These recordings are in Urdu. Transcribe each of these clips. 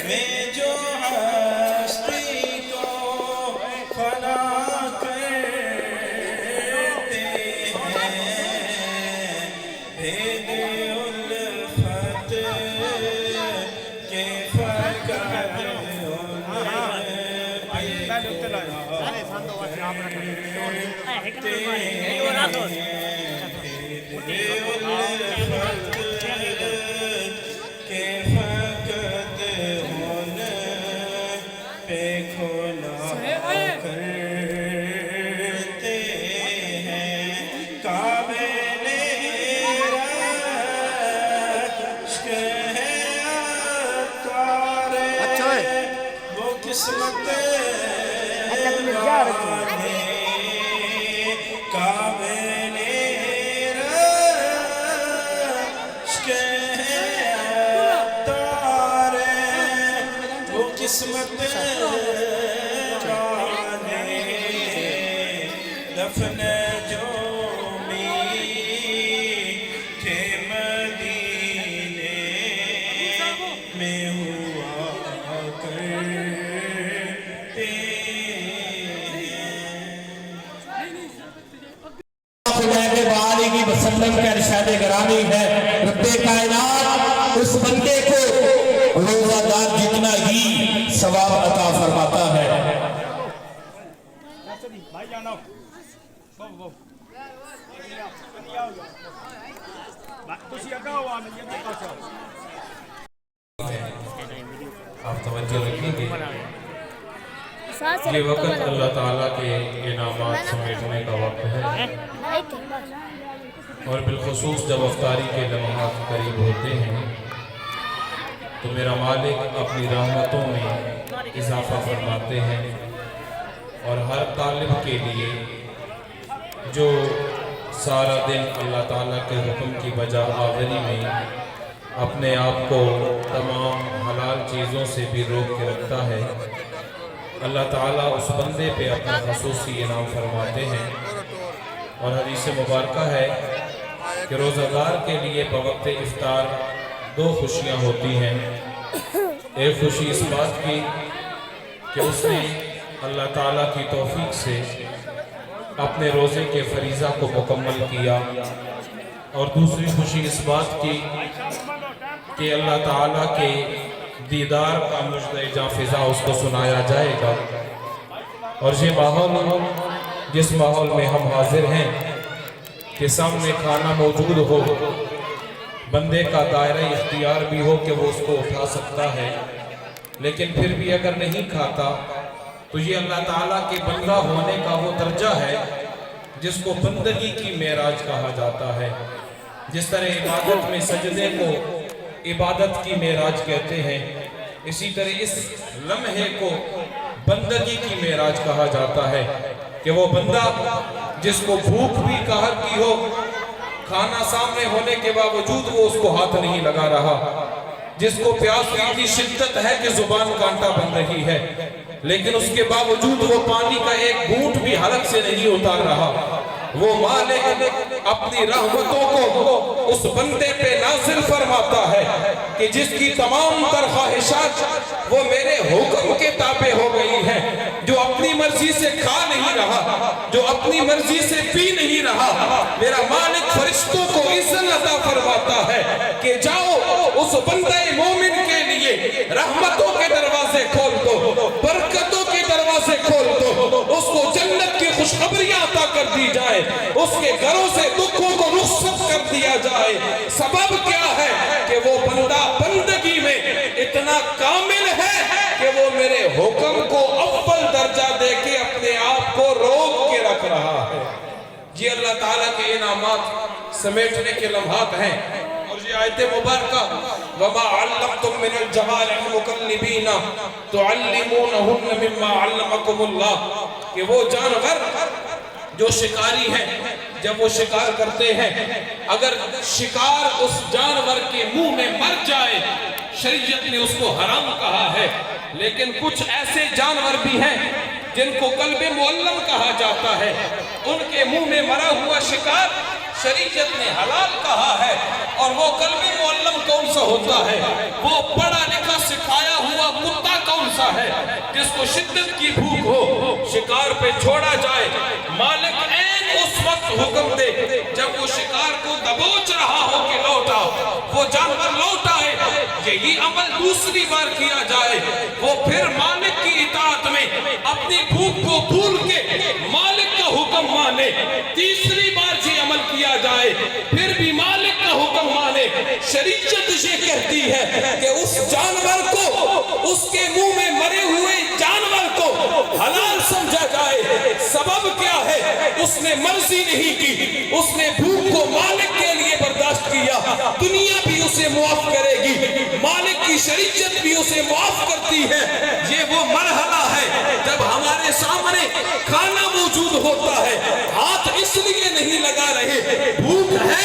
میں جو ہستی کو فنا کرتے ہیں بھید الفت کے فقط قسمت کامل رشک تارے وہ قسمت جانے دفن جو میٹھے مدینے میں ہوا وسلم کا ارشاد گرامی ہے رب کائنات اس بندے کو روزہ دار جتنا ہی ثواب عطا فرماتا ہے آپ توجہ رکھیں گے یہ وقت اللہ تعالیٰ کے انعامات سمیٹنے کا وقت ہے اور بالخصوص جب افطاری کے لمحات قریب ہوتے ہیں تو میرا مالک اپنی رحمتوں میں اضافہ فرماتے ہیں اور ہر طالب کے لیے جو سارا دن اللہ تعالیٰ کے حکم کی بجا آوری میں اپنے آپ کو تمام حلال چیزوں سے بھی روک کے رکھتا ہے اللہ تعالیٰ اس بندے پہ اپنا خصوصی انعام فرماتے ہیں اور حدیث مبارکہ ہے کہ روزہ دار کے لیے بوقت افطار دو خوشیاں ہوتی ہیں ایک خوشی اس بات کی کہ اس نے اللہ تعالیٰ کی توفیق سے اپنے روزے کے فریضہ کو مکمل کیا اور دوسری خوشی اس بات کی کہ اللہ تعالیٰ کے دیدار کا مجدہ جاں فضا اس کو سنایا جائے گا اور یہ ماحول جس ماحول میں ہم حاضر ہیں کہ سامنے کھانا موجود ہو بندے کا دائرہ اختیار بھی ہو کہ وہ اس کو اٹھا سکتا ہے لیکن پھر بھی اگر نہیں کھاتا تو یہ اللہ تعالیٰ کے بندہ ہونے کا وہ درجہ ہے جس کو بندگی کی معراج کہا جاتا ہے جس طرح عبادت میں سجدے کو عبادت کی معراج کہتے ہیں اسی طرح اس لمحے کو بندگی کی معراج کہا جاتا ہے کہ وہ بندہ جس کو بھوک بھی قہر کی ہو کھانا سامنے ہونے کے باوجود وہ اس کو ہاتھ نہیں لگا رہا جس کو پیاس کی شدت ہے کہ زبان کانٹا بن رہی ہے لیکن اس کے باوجود وہ پانی کا ایک گھونٹ بھی حلق سے نہیں اتار رہا وہ مالک اپنی رحمتوں کو اس بندے پہ نازل فرماتا ہے کہ جس کی تمام تر خواہشات وہ میرے حکم کے تابع ہو گئی ہیں جو اپنی مرضی سے کھا نہیں رہا جو اپنی مرضی سے پی نہیں رہا میرا مالک فرشتوں کو اذن عطا فرماتا ہے کہ جاؤ اس بندے مومن کے لیے رحمتوں کے دروازے کھول دو برکتوں کے دروازے کھول دو اس کو جنت کی خوشخبریاں عطا کر دی جائے اس کے گھروں سے دکھوں کو رخصت کر دیا جائے سبب کیا ہے کہ وہ بندہ بندگی میں اتنا کامل ہے کہ وہ میرے حکم کو اول درجہ دے کے اپنے آپ کو روک کے رکھ رہا ہے یہ اللہ تعالیٰ کے انعامات سمیٹنے کے لمحات ہیں اور یہ آیت مبارکہ وَمَا عَلَّمْتُم مِّنَ الْجَوَارِحِ مُكَلِّبِينَ تُعَلِّمُونَهُنَّ مِمَّا عَلَّمَكُمُ اللَّهُ کہ وہ جانور جو شکاری ہیں جب وہ شکار کرتے ہیں اگر شکار اس جانور کے منہ میں مر جائے شریعت نے اس کو حرام کہا ہے لیکن کچھ ایسے جانور بھی ہیں جن کو قلب معلم کہا جاتا ہے، ان کے منہ میں مرا ہوا شکار شریعت نے حلال کہا ہے۔ اور وہ قلب معلم کون سا ہوتا ہے؟ وہ پڑھا لکھا سکھایا ہوا کتا کون سا ہے جس کو شدت کی بھوک ہو، شکار پہ چھوڑا جائے، مالک عین اس وقت حکم دے جب وہ شکار کو دبوچ رہا ہو کہ لوٹا، وہ جانور لوٹ آئے، یہی عمل دوسری بار کیا جائے، وہ پھر مالک کی اطاعت میں اپنی بھوک کو بھول کے مالک کا حکم مانے، تیسری بار یہ عمل کیا جائے پھر بھی مالک کا حکم مانے۔ شریعت یہ کہتی ہے کہ اس جانور کو، اس کے منہ میں مرے ہوئے جانور کو حلال سمجھا جائے۔ سبب کیا ہے؟ اس نے مرضی نہیں کی، اس نے بھوک کو مالک کے لیے برداشت کیا، دنیا بھی اسے معاف کرے گی، مالک کی شریعت بھی اسے معاف کرتی ہے۔ یہ وہ مرحلہ ہے جب ہمارے سامنے کھانا موجود ہوتا ہے، ہاتھ اس لیے نہیں لگا رہے، بھوک ہے،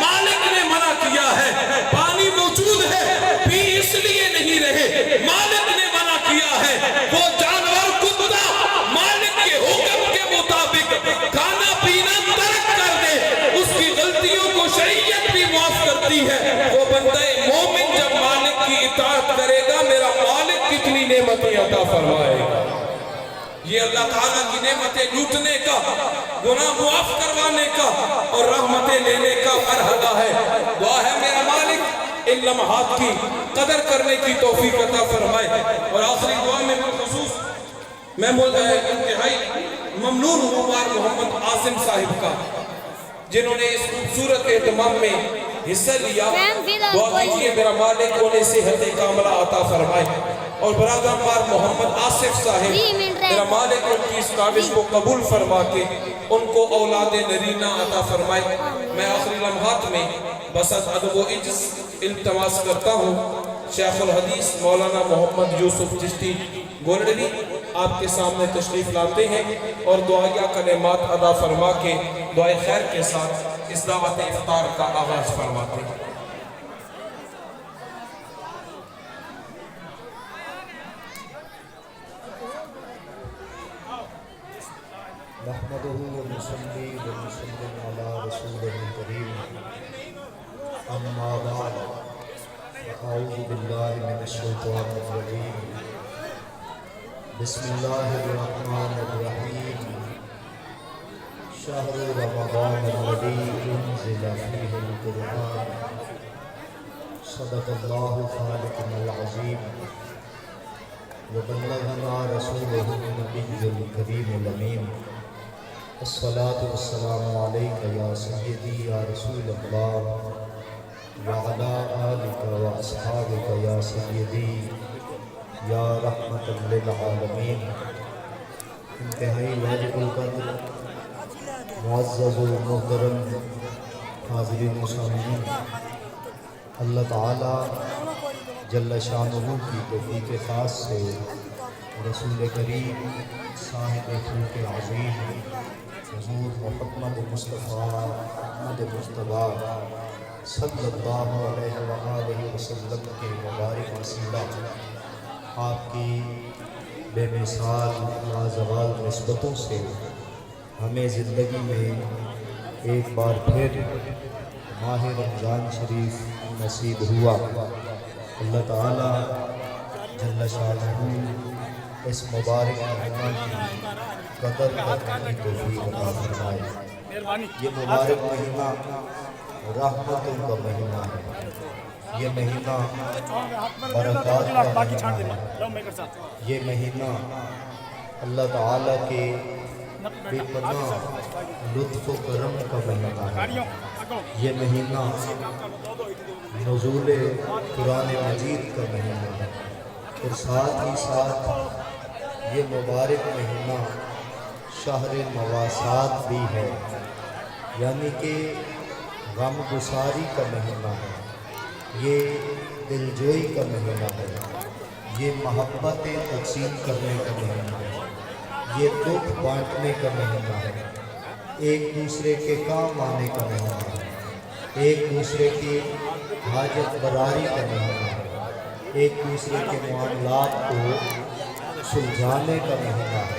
مالک نے منع کیا ہے، پانی موجود ہے، پی اس لیے نہیں رہے، مالک نے منع کیا ہے۔ وہ جانور کتا مالک کے حکم کے مطابق کھانا پینا ترک کر دے، اس کی غلطیوں کو شریعت بھی معاف کرتی ہے۔ وہ بندہ مومن جب مالک کی اطاعت کرے گا، میرا مالک کتنی نعمتیں عطا فرمائے گا۔ یہ اللہ تعالیٰ کی نعمتیں لوٹنے کا، گناہ معاف کروانے کا اور رحمتیں لینے کا مرحلہ ہے۔ دعا ہے میرا مالک ان لمحات کی قدر کرنے کی توفیق عطا فرمائے۔ اور آخری دعا میں بالخصوص میں انتہائی ممنون ہوں محمد عاصم صاحب کا، جنہوں نے اس خوبصورت اہتمام میں حصہ لیا۔ دعا کیجئے میرا مالک انہیں صحت کاملہ عطا فرمائے، اور برادر مار محمد آصف صاحب میرا مالک ان کی اس کاوش کو قبول فرما کے ان کو اولاد نرینہ عطا فرمائے۔ میں آخری لمحات میں بس از ادب و عجز التماس کرتا ہوں، شیخ الحدیث مولانا محمد یوسف چشتی گولڈنی آپ کے سامنے تشریف لاتے ہیں اور دعائیہ کلمات ادا فرما کے دعائے خیر کے ساتھ اس دعوت افطار کا آغاز فرماتے ہیں۔ نحمده ونصلي ونسلم على رسوله الكريم اما بعد اعوذ بالله من الشيطان الرجيم بسم الله الرحمن الرحيم شهر رمضان الذي انزل فيه القرآن صدق الله خالقنا العظيم وبلغنا رسوله النبي الكريم الأمين الصلاة والسلام عليك يا سيدي يا رسول الله وعلى آلك وأصحابك يا سيدي يا رحمة للعالمين۔ انتہائی واجب القدر معزز و محترم حاضرین و سامعین، اللہ تعالی جل شانہ کی توفیق خاص سے رسول کریم صاحب خلق عظیم حضور محمد مصطفیٰ احمد مصطفیٰ صلی اللہ علیہ وآلہ وسلم کے مبارک وسیلہ آپ کی بے مثال لازوال نسبتوں سے ہمیں زندگی میں ایک بار پھر ماہ رمضان شریف نصیب ہوا۔ اللہ تعالیٰ جل شانہ اس مبارک مہینہ کی قدر کرنے کی توفیق عطا فرمائے۔ یہ مبارک مہینہ رحمتوں کا مہینہ ہے، یہ مہینہ برکات کا مہینہ ہے، یہ مہینہ اللہ تعالیٰ کے بے پناہ لطف و کرم کا مہینہ ہے، یہ مہینہ نزول قرآن مجید کا مہینہ ہے، اور ساتھ ہی ساتھ یہ مبارک مہینہ شہر مواسات بھی ہے، یعنی کہ غم گساری کا مہینہ ہے، یہ دلجوئی کا مہینہ ہے، یہ محبتیں تقسیم کرنے کا مہینہ ہے، یہ دکھ بانٹنے کا مہینہ ہے، ایک دوسرے کے کام آنے کا مہینہ ہے، ایک دوسرے کی حاجت براری کا مہینہ ہے، ایک دوسرے کے معاملات کو سلجھانے کا مہینہ ہے،